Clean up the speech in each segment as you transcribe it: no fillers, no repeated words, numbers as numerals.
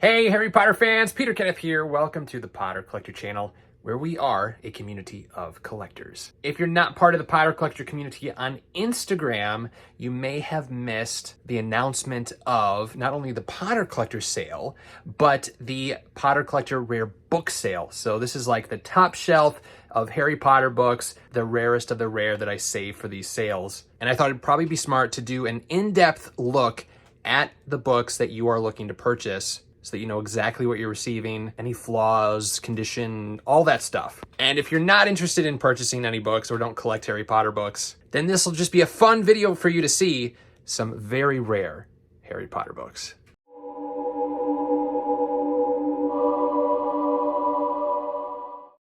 Hey, Harry Potter fans, Peter Kenneth here. Welcome to the Potter Collector channel, where we are a community of collectors. If you're not part of the Potter Collector community on Instagram, you may have missed the announcement of not only the Potter Collector sale, but the Potter Collector rare book sale. So this is like the top shelf of Harry Potter books, the rarest of the rare that I save for these sales. And I thought it'd probably be smart to do an in-depth look at the books that you are looking to purchase, so that you know exactly what you're receiving, any flaws, condition, all that stuff. And if you're not interested in purchasing any books or don't collect Harry Potter books, then this will just be a fun video for you to see some very rare Harry Potter books.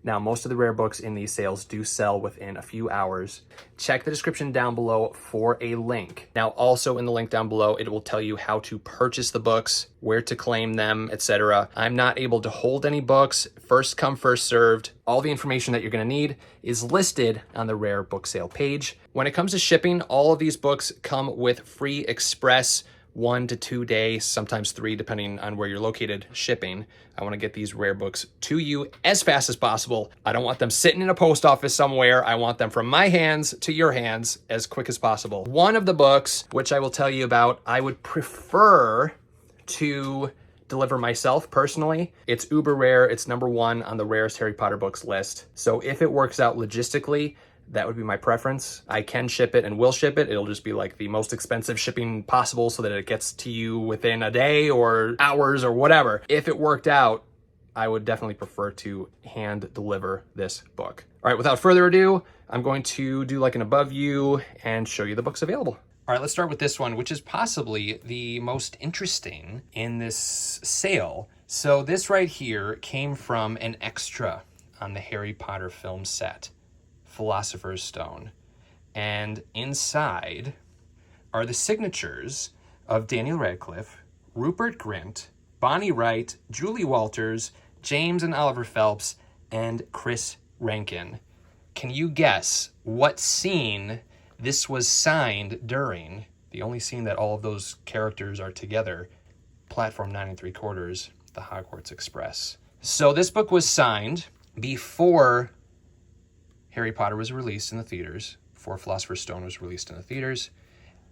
Now, most of the rare books in these sales do sell within a few hours. Check the description down below for a link. Now, also in the link down below, it will tell you how to purchase the books, where to claim them, etc. I'm not able to hold any books. First come, first served. All the information that you're going to need is listed on the rare book sale page. When it comes to shipping, all of these books come with free express 1 to 2 days, sometimes 3, depending on where you're located, shipping. I want to get these rare books to you as fast as possible. I don't want them sitting in a post office somewhere. I want them from my hands to your hands as quick as possible. One of the books, which I will tell you about, I would prefer to deliver myself personally. It's uber rare. It's #1 on the rarest Harry Potter books list. So if it works out logistically, that would be my preference. I can ship it and will ship it. It'll just be like the most expensive shipping possible so that it gets to you within a day or hours or whatever. If it worked out, I would definitely prefer to hand deliver this book. All right, without further ado, I'm going to do like an above view and show you the books available. All right, let's start with this one, which is possibly the most interesting in this sale. So this right here came from an extra on the Harry Potter film set, Philosophers Stone. And inside are the signatures of Daniel Radcliffe, Rupert Grint, Bonnie Wright, Julie Walters, James and Oliver Phelps, and Chris Rankin. Can you guess what scene this was signed during? The only scene that all of those characters are together, Platform 9 3/4, the Hogwarts Express. So this book was signed before Harry Potter was released in the theaters, before Philosopher's Stone was released in the theaters,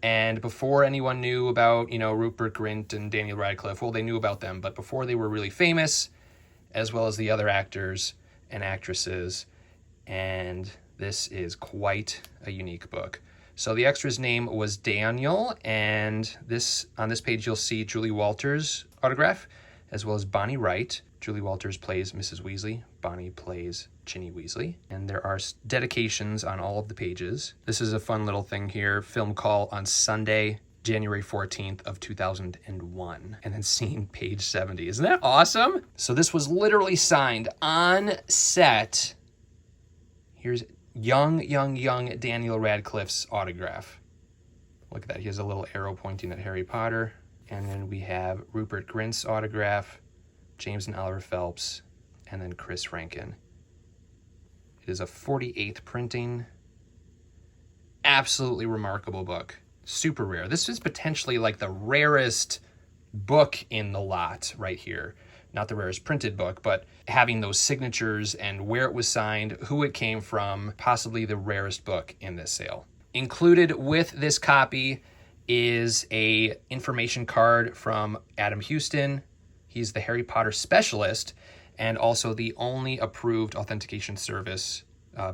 and before anyone knew about, Rupert Grint and Daniel Radcliffe. Well, they knew about them, but before they were really famous, as well as the other actors and actresses, and this is quite a unique book. So the extra's name was Daniel, and on this page you'll see Julie Walters' autograph, as well as Bonnie Wright. Julie Walters plays Mrs. Weasley. Bonnie plays Ginny Weasley. And there are dedications on all of the pages. This is a fun little thing here. Film call on Sunday, January 14th of 2001. And then scene page 70. Isn't that awesome? So this was literally signed on set. Here's young Daniel Radcliffe's autograph. Look at that. He has a little arrow pointing at Harry Potter. And then we have Rupert Grint's autograph, James and Oliver Phelps, and then Chris Rankin. It is a 48th printing. Absolutely remarkable book. Super rare. This is potentially like the rarest book in the lot right here. Not the rarest printed book, but having those signatures and where it was signed, who it came from, possibly the rarest book in this sale. Included with this copy is a information card from Adam Houston. He's the Harry Potter specialist and also the only approved authentication service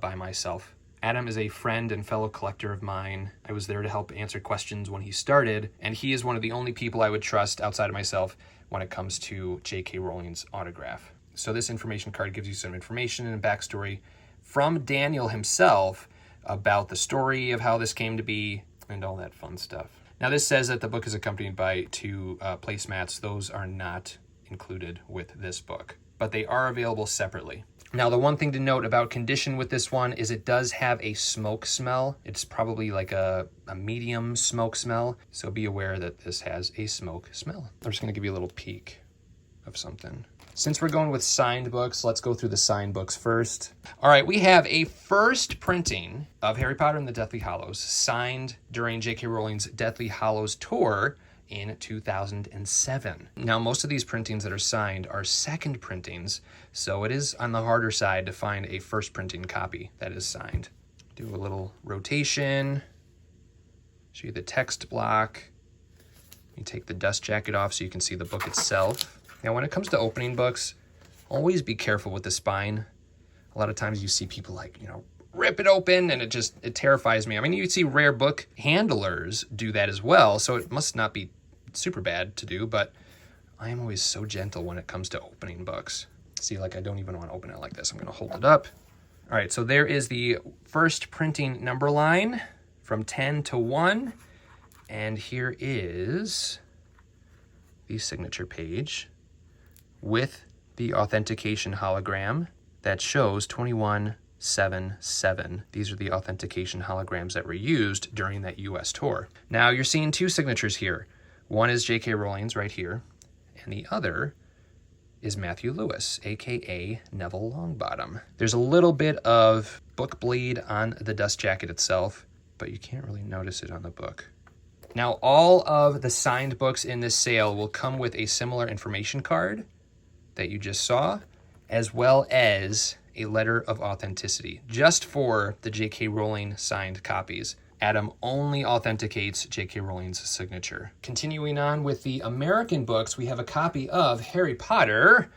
by myself. Adam is a friend and fellow collector of mine. I was there to help answer questions when he started, and he is one of the only people I would trust outside of myself when it comes to J.K. Rowling's autograph. So this information card gives you some information and backstory from Daniel himself about the story of how this came to be and all that fun stuff. Now this says that the book is accompanied by 2 placemats. Those are not included with this book, but they are available separately. Now, the one thing to note about condition with this one is it does have a smoke smell. It's probably like a medium smoke smell, so be aware that this has a smoke smell. I'm just gonna give you a little peek of something. Since we're going with signed books, let's go through the signed books first. All right, we have a first printing of Harry Potter and the Deathly Hallows, signed during J.K. Rowling's Deathly Hallows tour in 2007. Now, most of these printings that are signed are second printings, so it is on the harder side to find a first printing copy that is signed. Do a little rotation, show you the text block. You take the dust jacket off so you can see the book itself. Now, when it comes to opening books, always be careful with the spine. A lot of times you see people like, rip it open, and it terrifies me. I mean, you see rare book handlers do that as well, so it must not be super bad to do, but I am always so gentle when it comes to opening books. See, like, I don't even want to open it like this. I'm going to hold it up. All right, so there is the first printing number line from 10 to 1, and here is the signature page with the authentication hologram that shows 2177. These are the authentication holograms that were used during that US tour. Now you're seeing two signatures here. One is J.K. Rowling's right here, and the other is Matthew Lewis, aka Neville Longbottom. There's a little bit of book bleed on the dust jacket itself, but you can't really notice it on the book. Now, all of the signed books in this sale will come with a similar information card that you just saw, as well as a letter of authenticity, just for the J.K. Rowling signed copies. Adam only authenticates J.K. Rowling's signature. Continuing on with the American books, we have a copy of Harry Potter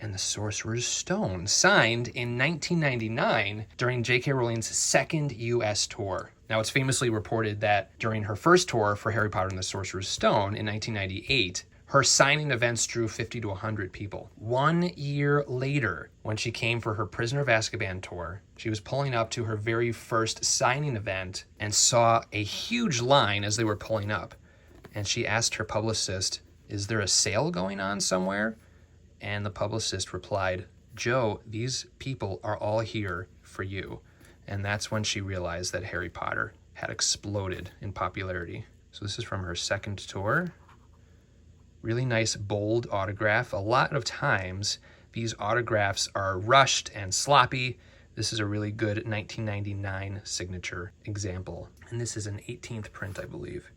and the Sorcerer's Stone, signed in 1999 during J.K. Rowling's second U.S. tour. Now, it's famously reported that during her first tour for Harry Potter and the Sorcerer's Stone in 1998, her signing events drew 50 to 100 people. 1 year later, when she came for her Prisoner of Azkaban tour, she was pulling up to her very first signing event and saw a huge line as they were pulling up. And she asked her publicist, "Is there a sale going on somewhere?" And the publicist replied, "Joe, these people are all here for you." And that's when she realized that Harry Potter had exploded in popularity. So this is from her second tour. Really nice, bold autograph. A lot of times, these autographs are rushed and sloppy. This is a really good 1999 signature example. And this is an 18th print, I believe.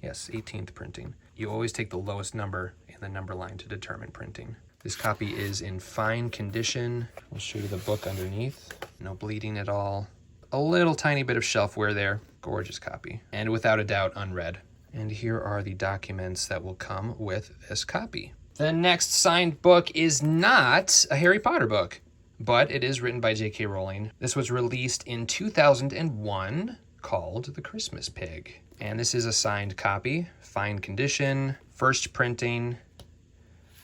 Yes, 18th printing. You always take the lowest number in the number line to determine printing. This copy is in fine condition. I'll show you the book underneath. No bleeding at all. A little tiny bit of shelf wear there. Gorgeous copy. And without a doubt, unread. And here are the documents that will come with this copy. The next signed book is not a Harry Potter book, but it is written by J.K. Rowling. This was released in 2001, called The Christmas Pig. And this is a signed copy, fine condition, first printing.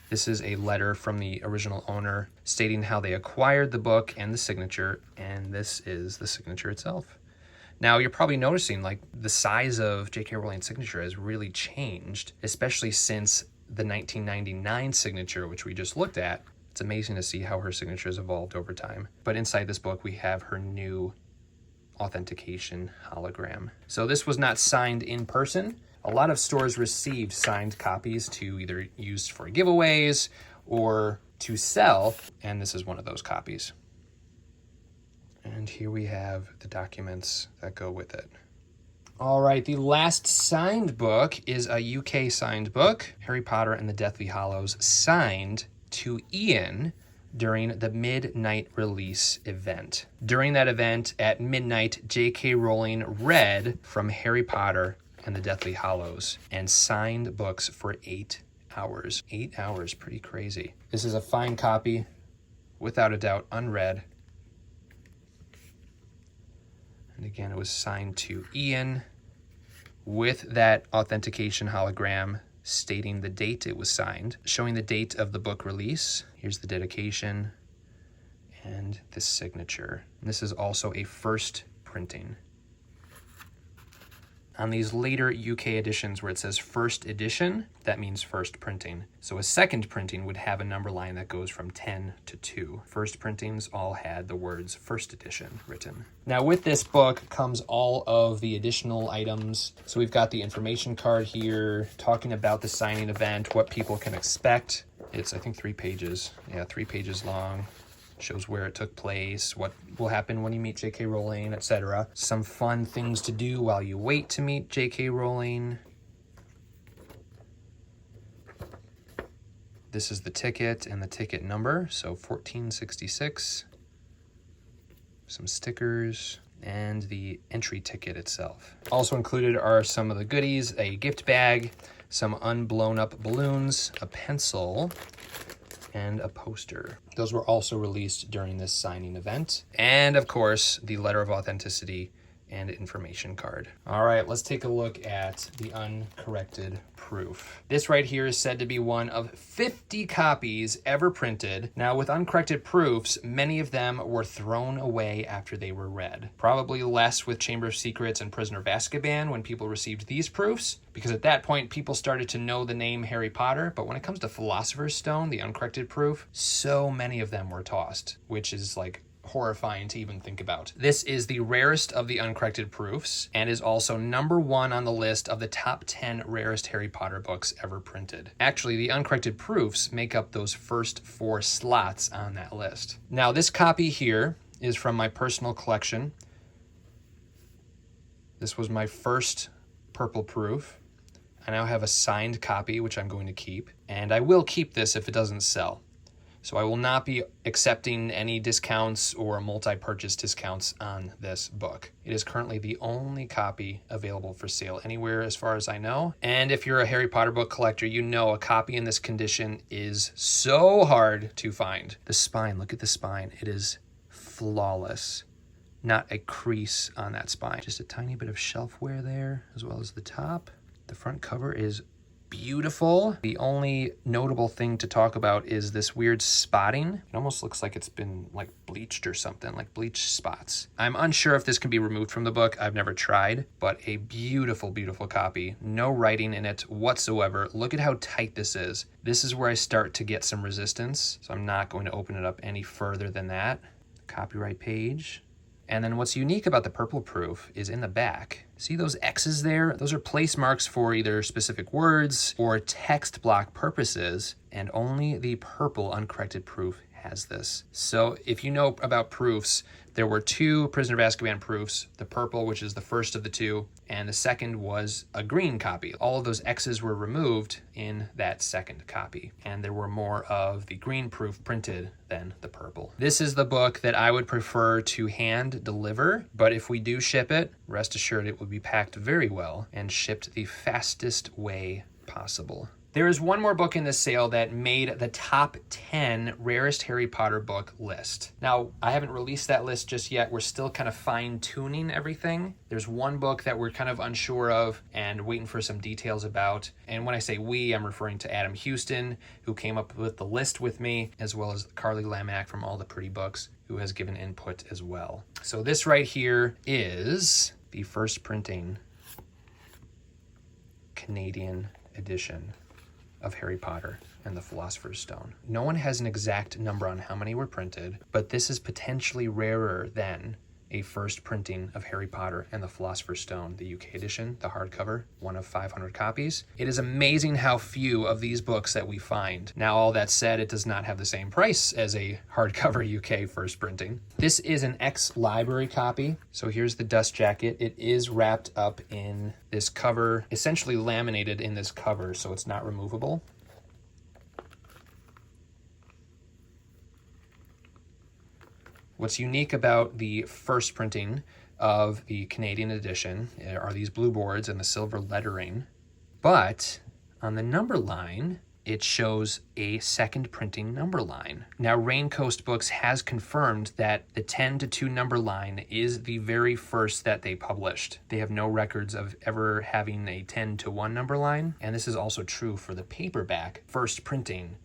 This is a letter from the original owner stating how they acquired the book and the signature, and this is the signature itself. Now, you're probably noticing, like, the size of J.K. Rowling's signature has really changed, especially since the 1999 signature, which we just looked at. It's amazing to see how her signature has evolved over time. But inside this book, we have her new authentication hologram. So this was not signed in person. A lot of stores received signed copies to either use for giveaways or to sell, and this is one of those copies. And here we have the documents that go with it. All right, the last signed book is a UK signed book, Harry Potter and the Deathly Hallows, signed to Ian during the midnight release event. During that event at midnight, J.K. Rowling read from Harry Potter and the Deathly Hallows and signed books for 8 hours. 8 hours, pretty crazy. This is a fine copy, without a doubt, unread. And again, it was signed to Ian with that authentication hologram stating the date it was signed, showing the date of the book release. Here's the dedication and the signature. And this is also a first printing. On these later UK editions where it says first edition, that means first printing. So a second printing would have a number line that goes from 10 to 2. First printings all had the words first edition written. Now with this book comes all of the additional items. So we've got the information card here, talking about the signing event, what people can expect. It's, I think, 3 pages. Yeah, 3 pages long. Shows where it took place, what will happen when you meet J.K. Rowling, etc. Some fun things to do while you wait to meet J.K. Rowling. This is the ticket and the ticket number, so 1466. Some stickers, and the entry ticket itself. Also included are some of the goodies, a gift bag, some unblown up balloons, a pencil, and a poster. Those were also released during this signing event. And of course, the letter of authenticity and information card. All right, let's take a look at the Uncorrected Proof. This right here is said to be one of 50 copies ever printed. Now, with Uncorrected Proofs, many of them were thrown away after they were read. Probably less with Chamber of Secrets and Prisoner of Azkaban when people received these proofs, because at that point, people started to know the name Harry Potter. But when it comes to Philosopher's Stone, the Uncorrected Proof, so many of them were tossed, which is like horrifying to even think about. This is the rarest of the Uncorrected Proofs and is also #1 on the list of the top 10 rarest Harry Potter books ever printed. Actually, the Uncorrected Proofs make up those first 4 slots on that list. Now, this copy here is from my personal collection. This was my first purple proof. I now have a signed copy, which I'm going to keep, and I will keep this if it doesn't sell. So I will not be accepting any discounts or multi-purchase discounts on this book. It is currently the only copy available for sale anywhere as far as I know. And if you're a Harry Potter book collector, you know a copy in this condition is so hard to find. The spine, look at the spine. It is flawless. Not a crease on that spine. Just a tiny bit of shelf wear there, as well as the top. The front cover is beautiful. The only notable thing to talk about is this weird spotting. It almost looks like it's been like bleached or something, like bleach spots. I'm unsure if this can be removed from the book. I've never tried, but a beautiful, beautiful copy. No writing in it whatsoever. Look at how tight this is. This is where I start to get some resistance, so I'm not going to open it up any further than that. Copyright page. And then what's unique about the purple proof is in the back. See those X's there? Those are place marks for either specific words or text block purposes, and only the purple Uncorrected Proof has this. So if you know about proofs, there were 2 Prisoner of Azkaban proofs, the purple, which is the first of the 2, and the second was a green copy. All of those X's were removed in that second copy, and there were more of the green proof printed than the purple. This is the book that I would prefer to hand deliver, but if we do ship it, rest assured it will be packed very well and shipped the fastest way possible. There is one more book in this sale that made the top 10 rarest Harry Potter book list. Now, I haven't released that list just yet. We're still kind of fine-tuning everything. There's one book that we're kind of unsure of and waiting for some details about. And when I say we, I'm referring to Adam Houston, who came up with the list with me, as well as Carly Lamack from All the Pretty Books, who has given input as well. So this right here is the first printing Canadian edition of Harry Potter and the Philosopher's Stone. No one has an exact number on how many were printed, but this is potentially rarer than a first printing of Harry Potter and the Philosopher's Stone, the UK edition, the hardcover, one of 500 copies. It is amazing how few of these books that we find. Now, all that said, it does not have the same price as a hardcover UK first printing. This is an ex-library copy. So here's the dust jacket. It is wrapped up in this cover, essentially laminated in this cover, so it's not removable. What's unique about the first printing of the Canadian edition are these blue boards and the silver lettering. But on the number line, it shows a second printing number line. Now, Raincoast Books has confirmed that the 10-2 number line is the very first that they published. They have no records of ever having a 10-1 number line. And this is also true for the paperback first printing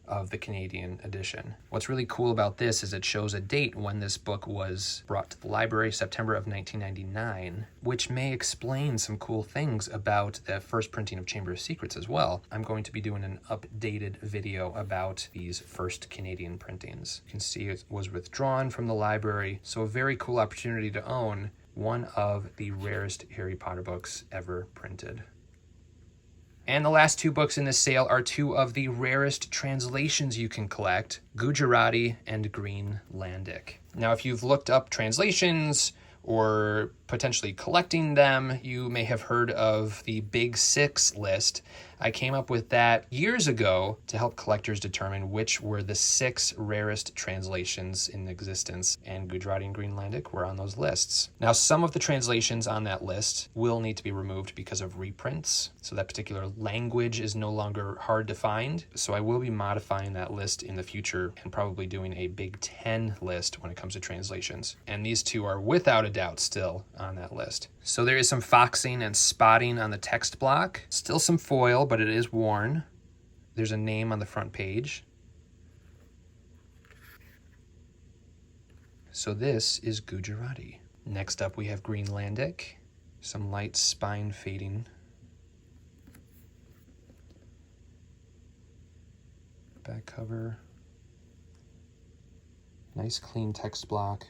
of the Canadian edition. What's really cool about this is it shows a date when this book was brought to the library, September of 1999, which may explain some cool things about the first printing of Chamber of Secrets as well. I'm going to be doing an updated video about these first Canadian printings. You can see it was withdrawn from the library, so a very cool opportunity to own one of the rarest Harry Potter books ever printed. And the last 2 books in this sale are 2 of the rarest translations you can collect, Gujarati and Greenlandic. Now, if you've looked up translations or potentially collecting them, you may have heard of the Big Six list. I came up with that years ago to help collectors determine which were the 6 rarest translations in existence, and Gujarati and Greenlandic were on those lists. Now, some of the translations on that list will need to be removed because of reprints, so that particular language is no longer hard to find. So I will be modifying that list in the future and probably doing a Big 10 list when it comes to translations. And these 2 are without a doubt still on that list. So there is some foxing and spotting on the text block. Still some foil, but it is worn. There's a name on the front page. So this is Gujarati. Next up we have Greenlandic. Some light spine fading. Back cover. Nice clean text block.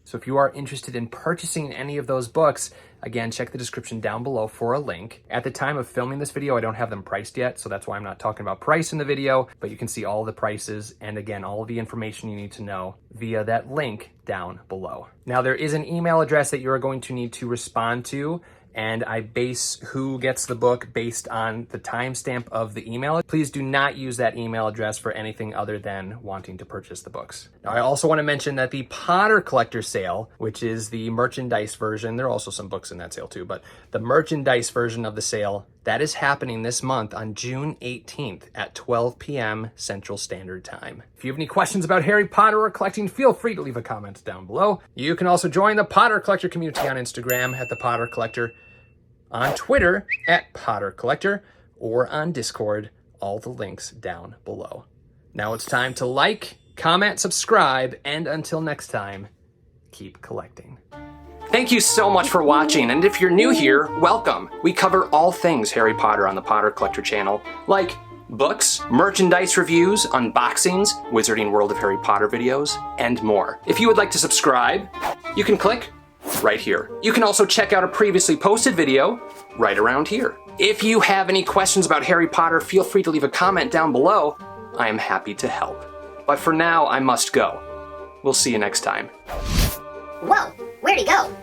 So if you are interested in purchasing any of those books, again, check the description down below for a link. At the time of filming this video, I don't have them priced yet, so that's why I'm not talking about price in the video, but you can see all the prices and again, all of the information you need to know via that link down below. Now, there is an email address that you are going to need to respond to, and I base who gets the book based on the timestamp of the email. Please do not use that email address for anything other than wanting to purchase the books. Now, I also want to mention that the Potter Collector sale, which is the merchandise version, there are also some books in that sale too, but the merchandise version of the sale, that is happening this month on June 18th at 12 p.m. Central Standard Time. If you have any questions about Harry Potter or collecting, feel free to leave a comment down below. You can also join the Potter Collector community on Instagram at the Potter Collector, on Twitter at Potter Collector, or on Discord, all the links down below. Now it's time to like, comment, subscribe, and until next time, keep collecting. Thank you so much for watching, and if you're new here, welcome. We cover all things Harry Potter on the Potter Collector channel, like books, merchandise reviews, unboxings, Wizarding World of Harry Potter videos, and more. If you would like to subscribe, you can click right here. You can also check out a previously posted video right around here. If you have any questions about Harry Potter, feel free to leave a comment down below. I am happy to help. But for now, I must go. We'll see you next time. Whoa, where'd he go?